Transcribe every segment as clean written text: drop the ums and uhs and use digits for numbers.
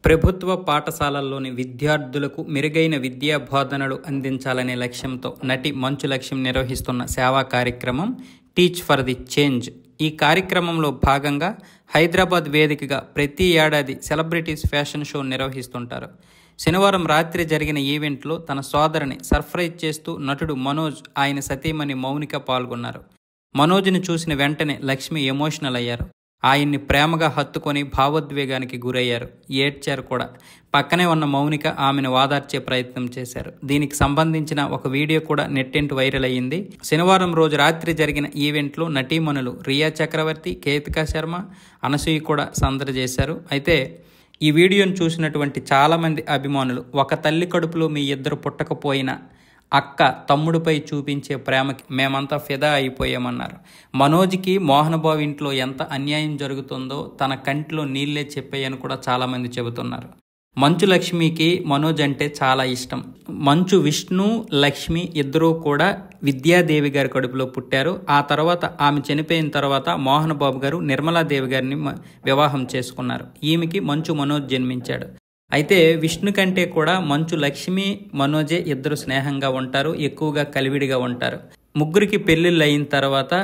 ప్రభుత్వ పాఠశాలల్లోని విద్యార్థులకు మెరుగైన విద్యా బోధనలు అందించాలనే లక్ష్యంతో నటి మంచు లక్ష్మి నిర్వహిస్తున్న సేవా కార్యక్రమం టీచ్ ఫర్ ది చేంజ్. ఈ కార్యక్రమంలో భాగంగా హైదరాబాద్ వేదికగా ప్రతి ఏడాది సెలబ్రిటీస్ ఫ్యాషన్ షో నిర్వహిస్తుంటారు. శనివారం రాత్రి జరిగిన ఈవెంట్లో తన సోదరిని సర్ప్రైజ్ చేస్తూ నటుడు మనోజ్, ఆయన సతీమణి మౌనిక పాల్గొన్నారు. మనోజ్ని చూసిన వెంటనే లక్ష్మి ఎమోషనల్ అయ్యారు. ఆయన్ని ప్రేమగా హత్తుకొని భావోద్వేగానికి గురయ్యారు, ఏడ్చారు కూడా. పక్కనే ఉన్న మౌనిక ఆమెను వాదార్చే ప్రయత్నం చేశారు. దీనికి సంబంధించిన ఒక వీడియో కూడా నెట్టింటి వైరల్ అయ్యింది. శనివారం రోజు రాత్రి జరిగిన ఈవెంట్లో నటీమణులు రియా చక్రవర్తి, కేతికా శర్మ, అనసూయ కూడా సందడి చేశారు. అయితే ఈ వీడియోను చూసినటువంటి చాలామంది అభిమానులు, ఒక తల్లి కడుపులో మీ ఇద్దరు పుట్టకపోయినా అక్క తమ్ముడిపై చూపించే ప్రేమకి మేమంతా ఫిదా అయిపోయామన్నారు. మనోజ్కి మోహన్ బాబు ఇంట్లో ఎంత అన్యాయం జరుగుతుందో తన కంటిలో నీళ్ళే చెప్పాయని కూడా చాలామంది చెబుతున్నారు. మంచు లక్ష్మికి మనోజ్ అంటే చాలా ఇష్టం. మంచు విష్ణు, లక్ష్మి ఇద్దరూ కూడా విద్యాదేవి గారి కడుపులో పుట్టారు. ఆ తర్వాత ఆమె చనిపోయిన తర్వాత మోహన్ బాబు గారు నిర్మలాదేవి గారిని వివాహం చేసుకున్నారు. ఈమెకి మంచు మనోజ్ జన్మించాడు. అయితే విష్ణు కంటే కూడా మంచు లక్ష్మి, మనోజే ఇద్దరు స్నేహంగా ఉంటారు, ఎక్కువగా కలివిడిగా ఉంటారు. ముగ్గురికి పెళ్ళిళ్ళు అయిన తర్వాత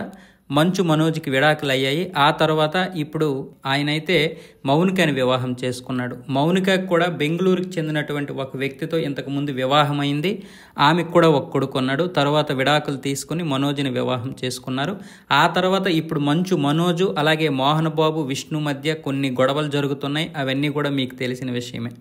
మంచు మనోజ్కి విడాకులు అయ్యాయి. ఆ తర్వాత ఇప్పుడు ఆయనైతే మౌనికని వివాహం చేసుకున్నాడు. మౌనికకు కూడా బెంగళూరుకి చెందినటువంటి ఒక వ్యక్తితో ఇంతకుముందు వివాహం అయింది. ఆమెకు కూడా ఒక కొడుకున్నాడు. తర్వాత విడాకులు తీసుకుని మనోజ్ని వివాహం చేసుకున్నారు. ఆ తర్వాత ఇప్పుడు మంచు మనోజు అలాగే మోహన్ బాబు, విష్ణు మధ్య కొన్ని గొడవలు జరుగుతున్నాయి. అవన్నీ కూడా మీకు తెలిసిన విషయమే.